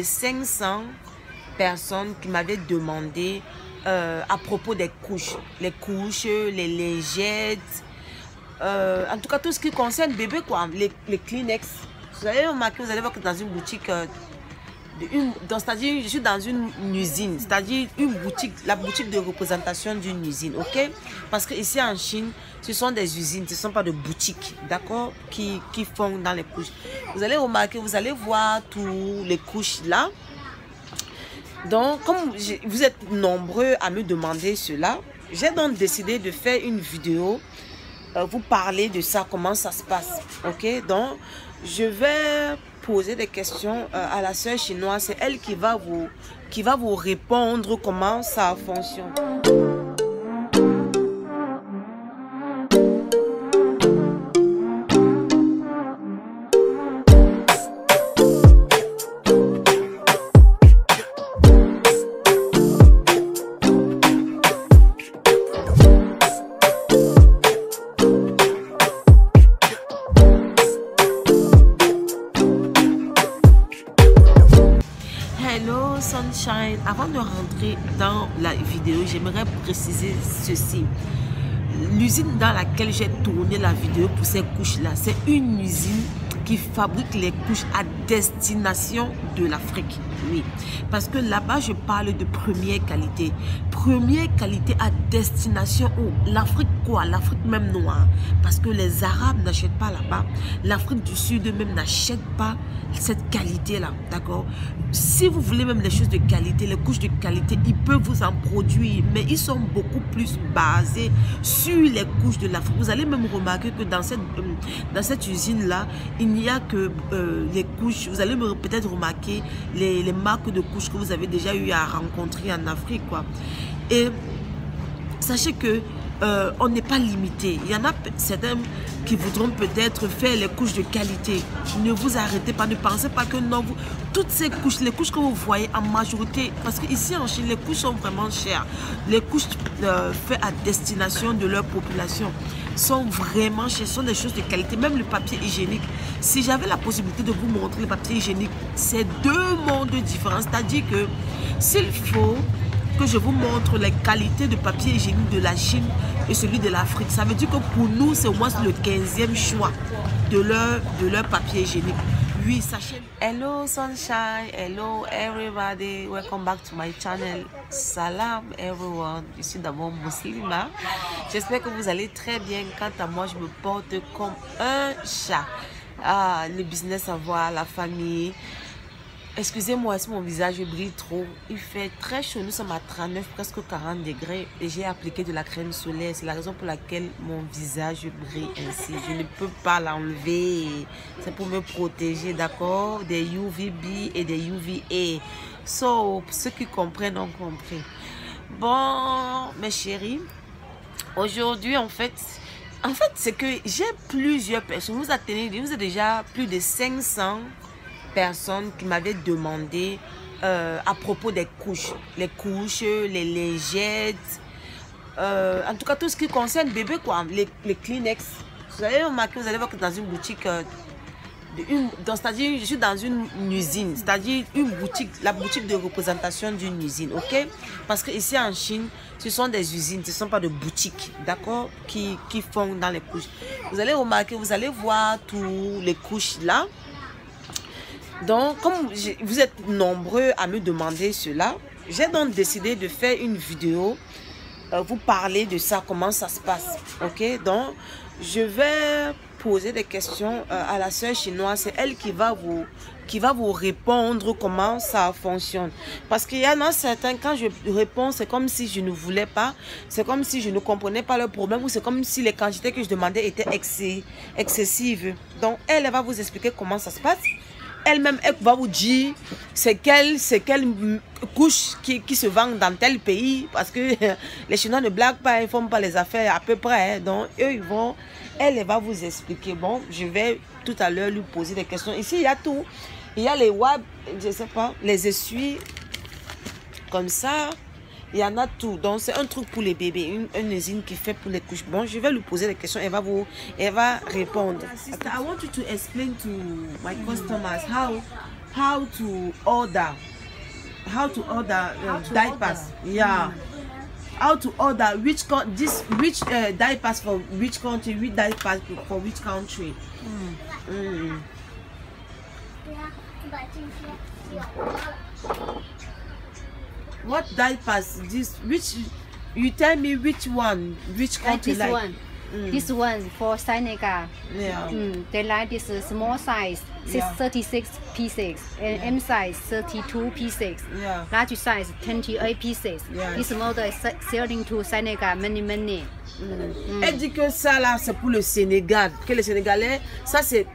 500 personnes qui m'avaient demandé à propos des couches, les lingettes, en tout cas tout ce qui concerne bébé quoi, les Kleenex. Vous allez remarquer, vous allez voir que dans une boutique, c'est-à-dire je suis dans une usine, c'est-à-dire une boutique, la boutique de représentation d'une usine, ok? Parce que ici en Chine, ce sont des usines, ce ne sont pas de boutiques, d'accord, qui font dans les couches. Vous allez remarquer, vous allez voir tous les couches là. Donc, comme vous êtes nombreux à me demander cela, j'ai donc décidé de faire une vidéo, vous parler de ça, comment ça se passe, ok? Donc, je vais poser des questions à la sœur chinoise, c'est elle qui va vous répondre comment ça fonctionne. Hello Sunshine, avant de rentrer dans la vidéo, j'aimerais préciser ceci. L'usine dans laquelle j'ai tourné la vidéo pour ces couches-là, c'est une usine qui fabrique les couches à destination de l'Afrique. Oui, parce que là-bas, je parle de première qualité. Première qualité à destination où l'Afrique quoi? L'Afrique même noire. Parce que les Arabes n'achètent pas là-bas. L'Afrique du Sud même n'achète pas cette qualité-là, d'accord? Si vous voulez même les choses de qualité, les couches de qualité, ils peuvent vous en produire, mais ils sont beaucoup plus basés sur les couches de l'Afrique. Vous allez même remarquer que dans cette usine-là, il n'y a que les couches. Vous allez peut-être remarquer les marques de couches que vous avez déjà eu à rencontrer en Afrique, quoi. Et sachez que on n'est pas limité. Il y en a certains qui voudront peut-être faire les couches de qualité. Ne vous arrêtez pas, ne pensez pas que non, toutes ces couches, les couches que vous voyez en majorité, parce qu'ici en Chine, les couches sont vraiment chères. Les couches faites à destination de leur population sont vraiment chères, sont des choses de qualité. Même le papier hygiénique, si j'avais la possibilité de vous montrer le papier hygiénique, c'est deux mondes différents. C'est-à-dire que s'il faut que je vous montre les qualités de papier hygiénique de la Chine et celui de l'Afrique, ça veut dire que pour nous, c'est au moins le 15e choix de leur papier hygiénique. Oui, sachez. Hello Sunshine, hello everybody, welcome back to my channel. Salam everyone, je suis d'abord musulmane. J'espère que vous allez très bien. Quant à moi, je me porte comme un chat. Ah, le business à voir, la famille. Excusez-moi si mon visage brille trop. Il fait très chaud. Nous sommes à 39, presque 40 degrés. Et j'ai appliqué de la crème solaire. C'est la raison pour laquelle mon visage brille ainsi. Je ne peux pas l'enlever. C'est pour me protéger, d'accord? Des UVB et des UVA. So, ceux qui comprennent ont compris. Bon, mes chéris. Aujourd'hui, en fait, c'est que j'ai plusieurs personnes. Vous avez déjà plus de 500 personnes qui m'avaient demandé à propos des couches, les lingettes, en tout cas tout ce qui concerne bébé quoi, les Kleenex. Vous allez remarquer, vous allez voir que dans une boutique, c'est-à-dire je suis dans une usine, c'est-à-dire une boutique, la boutique de représentation d'une usine, ok? Parce que ici en Chine, ce sont des usines, ce ne sont pas de boutiques, d'accord, qui font dans les couches. Vous allez remarquer, vous allez voir tous les couches là. Donc, comme vous êtes nombreux à me demander cela, j'ai donc décidé de faire une vidéo, vous parler de ça, comment ça se passe, ok? Donc, je vais poser des questions à la sœur chinoise, c'est elle qui va vous répondre comment ça fonctionne. Parce qu'il y en a certains, quand je réponds, c'est comme si je ne voulais pas, c'est comme si je ne comprenais pas le problème, ou c'est comme si les quantités que je demandais étaient excessives. Donc, elle va vous expliquer comment ça se passe. Elle-même, elle va vous dire c'est quelle couche qui se vend dans tel pays. Parce que les Chinois ne blaguent pas, ils ne font pas les affaires à peu près. Hein. Donc, eux, elle va vous expliquer. Bon, je vais tout à l'heure lui poser des questions. Ici, il y a tout. Il y a les web, je ne sais pas, les essuies, comme ça. Il y en a tout. Donc, c'est un truc pour les bébés. Une usine qui fait pour les couches. Bon, je vais lui poser des questions. Elle va répondre. Sister, I want you to explain to my customers how how to order diapers. Yeah. How to order which diapers for which country, which diapers for which country. What diapers? Which you tell me which one, which country this one. This one for Senegal. Yeah. They like this small size, 36 pieces, and M size 32 pieces. Yeah. Large size 28 pieces. Yeah. This model is selling to Senegal many. Elle dit que ça là c'est pour le Sénégal, que les Sénégalais, ça c'est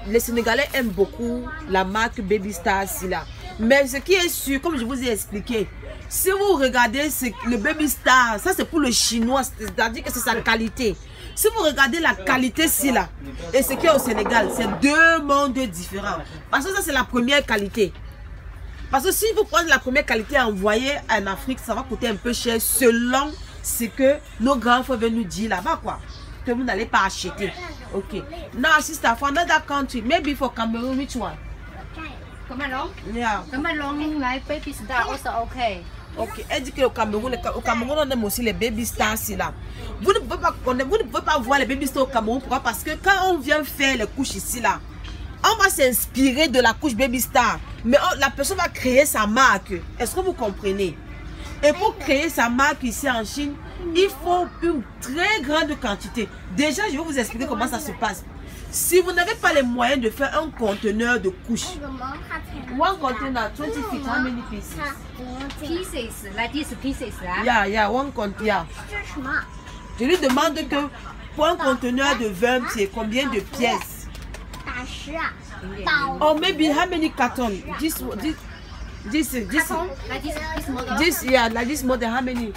les Sénégalais aiment beaucoup la marque Baby Star là. Mais ce qui est sûr, comme je vous ai expliqué, si vous regardez le Baby Star, ça c'est pour le chinois, c'est-à-dire que c'est sa qualité. Si vous regardez la qualité là et ce qui est au Sénégal, c'est deux mondes différents. Parce que ça c'est la première qualité. Parce que si vous prenez la première qualité envoyée en Afrique, ça va coûter un peu cher selon ce que nos grands frères veulent nous dire là-bas quoi. Que vous n'allez pas acheter. Ok. Now sister, for another country, maybe for Cameroon, which one? Cameroon? Yeah. Cameroon like Baby Star also okay. Ok, elle dit qu'au Cameroun, on aime aussi les baby stars là. Vous ne pouvez pas voir les baby stars au Cameroun. Pourquoi? Parce que quand on vient faire les couches ici là, on va s'inspirer de la couche baby star. Mais la personne va créer sa marque. Est-ce que vous comprenez? Et pour créer sa marque ici en Chine, il faut une très grande quantité. Déjà, je vais vous expliquer comment ça se passe. Si vous n'avez pas les moyens de faire un conteneur de couches, one container, 20 feet, how many pieces? Pieces, like these pieces. Yeah, one container. Je lui demande que pour un conteneur de 20 pieds, combien de pièces? Or maybe how many cartons? This model, like this model, how many?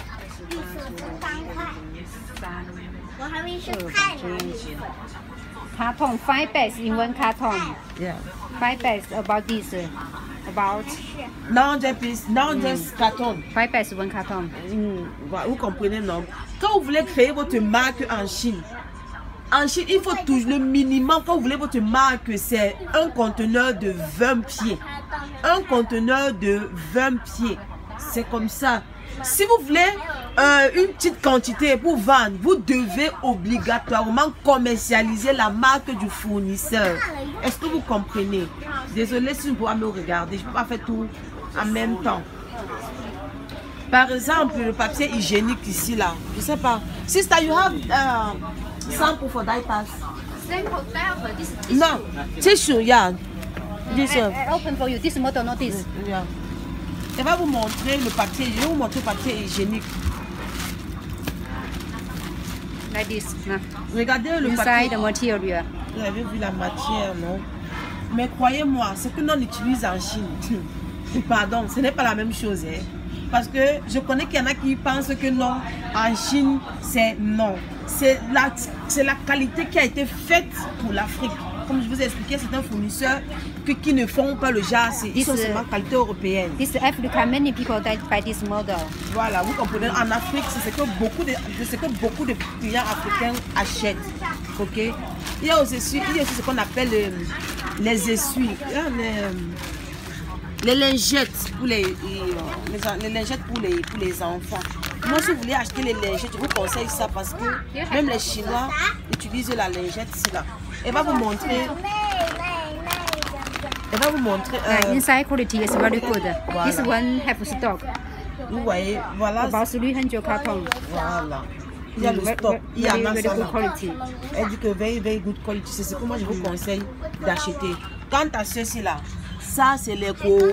Carton, 5 bags in one carton. Yeah. 5 bags about this, about 900 pièces, 900 cartons. 5 bags one carton. Vous comprenez, non? Quand vous voulez créer votre marque en Chine, il faut toujours le minimum. Quand vous voulez votre marque, c'est un conteneur de 20 pieds. Un conteneur de 20 pieds. C'est comme ça. Si vous voulez une petite quantité pour vendre, vous devez obligatoirement commercialiser la marque du fournisseur. Est-ce que vous comprenez? Désolé si vous pouvez me regarder, je ne peux pas faire tout en même temps. Par exemple, le papier hygiénique ici là, je ne sais pas. Sister, you have sample for diapers? Sample diaper, this No, tissue, yeah. This one. I open for you, this model, not this. Yeah. Je vais vous montrer le papier, je vais vous montrer le papier hygiénique. Like this. Regardez le Inside papier. the material. Vous avez vu la matière, non? Mais croyez-moi, ce que l'on utilise en Chine, pardon, ce n'est pas la même chose. Hein? Parce que je connais qu'il y en a qui pensent que non, en Chine, c'est non. C'est la qualité qui a été faite pour l'Afrique. Comme je vous ai expliqué, c'est un fournisseur qui ne font pas le genre, ils sont seulement qualité européenne. This Africa, many people buy this model. Voilà, vous comprenez, en Afrique, c'est ce que beaucoup de clients africains achètent. Ok? Il y a aussi ce qu'on appelle les essuies, les lingettes pour les lingettes pour les enfants. Moi, si vous voulez acheter les lingettes, je vous conseille ça parce que même les Chinois utilisent la lingette ici là. Elle va vous montrer. Elle va vous montrer. Inside quality is very good. Voilà. This one have stock. Vous voyez, voilà. About 300 cartons. Voilà. Il y a le stock. Il y en a very ça. good quality. Elle dit que very good quality. C'est ce que moi je vous conseille d'acheter. Quant à ceci là, ça c'est les copies.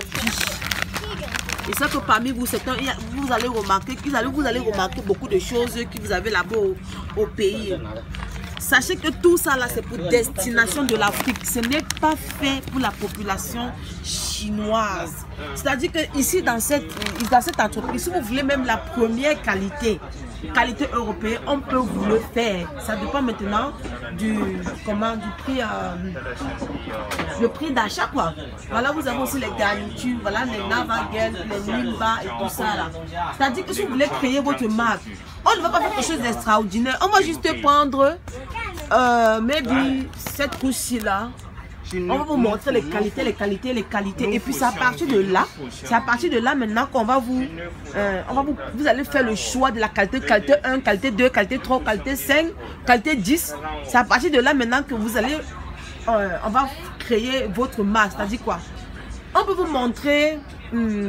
Et ça que parmi vous, vous allez remarquer beaucoup de choses que vous avez là-bas au pays. Sachez que tout ça là, c'est pour destination de l'Afrique. Ce n'est pas fait pour la population chinoise. C'est-à-dire que ici, dans cette entreprise, si vous voulez même la première qualité européenne, on peut vous le faire. Ça dépend maintenant du prix, le prix d'achat quoi. Voilà, vous avez aussi les garnitures, voilà les navagels, les nimba et tout ça là. C'est-à-dire que si vous voulez créer votre marque, on ne va pas faire quelque chose d'extraordinaire. On va juste prendre maybe cette couche-ci là. On va vous montrer les qualités. Et puis c'est à partir de là, maintenant qu'on va vous allez faire le choix de la qualité 1, qualité 2, qualité 3, qualité 5, qualité 10. C'est à partir de là maintenant que vous allez, on va créer votre marque. C'est-à-dire quoi? On peut vous montrer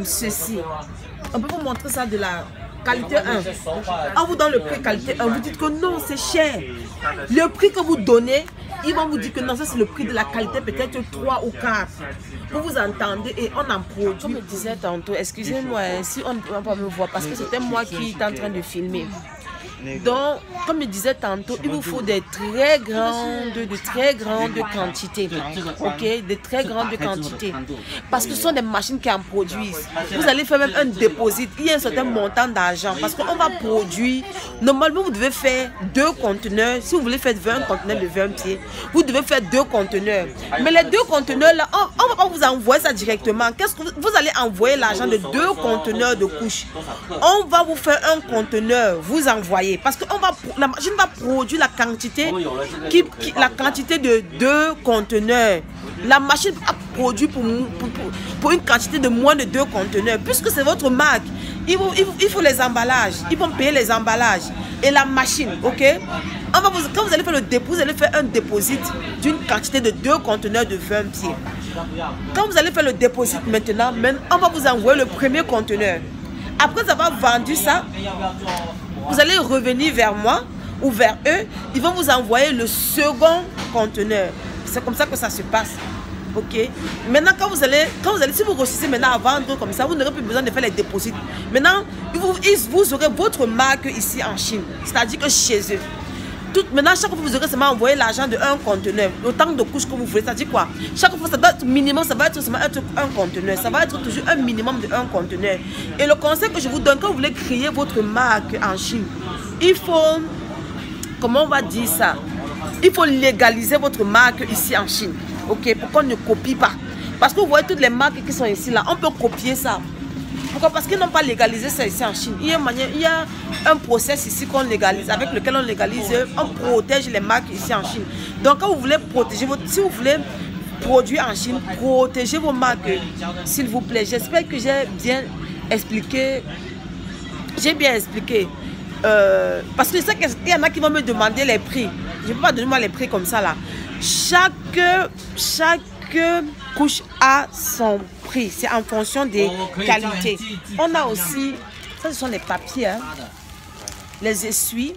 ceci. On peut vous montrer ça de la qualité 1. On vous donne le prix qualité 1. Vous dites que non, c'est cher. Le prix que vous donnez, ils vont vous dire que non, ça c'est le prix de la qualité, peut-être 3 ou 4. Vous entendez et on en produit. Comme je disais tantôt, excusez-moi si on ne peut pas me voir parce que c'était moi qui étais en train de filmer. Donc, comme je disais tantôt, il vous faut de très grandes quantités. Ok, de très grandes quantités. Parce que ce sont des machines qui en produisent. Vous allez faire même un dépôt. Il y a un certain montant d'argent. Parce qu'on va produire. Normalement, vous devez faire 2 conteneurs. Si vous voulez faire 20 conteneurs de 20 pieds, vous devez faire 2 conteneurs. Mais les 2 conteneurs là, on ne va pas vous envoyer ça directement. Qu'est-ce que vous allez envoyer l'argent de 2 conteneurs de couches? On va vous faire un conteneur, vous envoyez. Parce que la machine va produire la quantité, la quantité de 2 conteneurs. La machine a produit pour une quantité de moins de 2 conteneurs. Puisque c'est votre marque, il faut les emballages. Ils vont payer les emballages. Et la machine, ok? Quand vous allez faire le dépôt, vous allez faire un dépôt d'une quantité de 2 conteneurs de 20 pieds. Quand vous allez faire le dépôt maintenant, on va vous envoyer le premier conteneur. Après avoir vendu ça, vous allez revenir vers moi ou vers eux. Ils vont vous envoyer le second conteneur. C'est comme ça que ça se passe. Ok. Maintenant, si vous réussissez maintenant à vendre comme ça, vous n'aurez plus besoin de faire les dépôts. Maintenant, vous aurez votre marque ici en Chine. C'est-à-dire que chez eux. Maintenant, chaque fois que vous aurez seulement envoyé l'argent de un conteneur, autant de couches que vous voulez, c'est-à-dire quoi? Chaque fois, ça doit être minimum, ça va être seulement un conteneur. Ça va être toujours un minimum de un conteneur. Et le conseil que je vous donne, quand vous voulez créer votre marque en Chine, il faut, comment on va dire ça? Il faut légaliser votre marque ici en Chine. Ok? Pour qu'on ne copie pas. Parce que vous voyez toutes les marques qui sont ici là, on peut copier ça. Pourquoi? Parce qu'ils n'ont pas légalisé ça ici en Chine. Il y a un process ici qu'on légalise, avec lequel on légalise, on protège les marques ici en Chine. Donc quand vous voulez protéger si vous voulez produire en Chine, protégez vos marques, s'il vous plaît. J'espère que j'ai bien expliqué. Parce que je sais qu'il y en a qui vont me demander les prix. Je ne peux pas donner moi les prix comme ça là. Chaque couche a son prix, c'est en fonction des qualités. On a aussi, ça ce sont les papiers, hein, les essuies.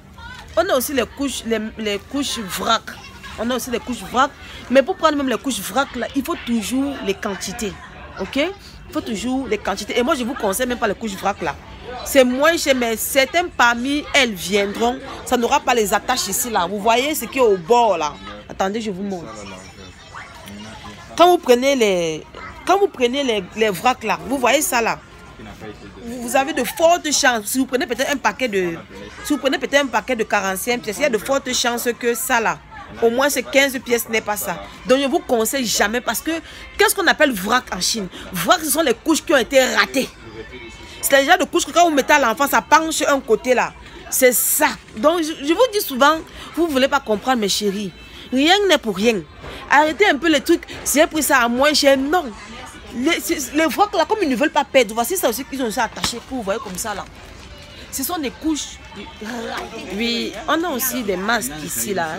On a aussi les couches vrac. On a aussi les couches vrac. Mais pour prendre même les couches vrac là, il faut toujours les quantités. Ok? Il faut toujours les quantités. Et moi je vous conseille même pas les couches vrac là. C'est moins cher, mais certains parmi elles viendront. Ça n'aura pas les attaches ici là. Vous voyez ce qui est au bord là. Attendez, je vous montre. Quand vous prenez les vracs là, vous voyez ça là, vous avez de fortes chances. Si vous prenez peut-être un paquet de 45 pièces, il y a de fortes chances que ça là, au moins ces 15 pièces n'est pas ça. Donc je vous conseille jamais, parce que qu'est-ce qu'on appelle vrac en Chine? Vrac, ce sont les couches qui ont été ratées. C'est déjà de couches que quand vous mettez à l'enfant, ça penche un côté là. C'est ça. Donc je vous dis souvent, vous ne voulez pas comprendre mes chéris. Rien n'est pour rien. Arrêtez un peu les trucs. Si j'ai pris ça à moins cher, non. Les vracs là, comme ils ne veulent pas perdre, voici ça aussi qu'ils ont ça attaché pour vous voyez comme ça là. Ce sont des couches. Oui, on a aussi des masques ici là.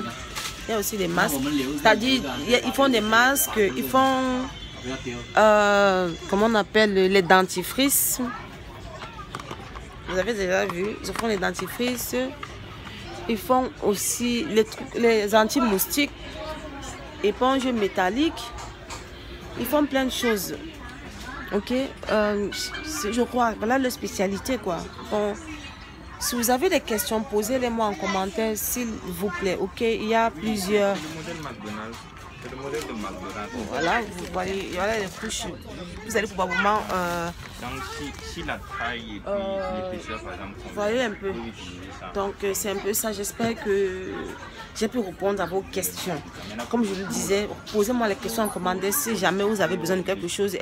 Il y a aussi des masques. C'est-à-dire, ils font des masques, ils font, comment on appelle, les dentifrices. Vous avez déjà vu, ils font les dentifrices. Ils font aussi les anti-moustiques, éponges métalliques. Ils font plein de choses. Ok, je crois, voilà leur spécialité quoi. Bon, si vous avez des questions, posez-les-moi en commentaire s'il vous plaît. Ok, il y a plusieurs. Voilà, vous voyez, il y a les couches. Vous allez probablement. Si la taille et l'épaisseur par exemple. Vous voyez un peu. Donc c'est un peu ça. J'espère que j'ai pu répondre à vos questions. Comme je vous le disais, posez-moi les questions en commentaire si jamais vous avez besoin de quelque chose.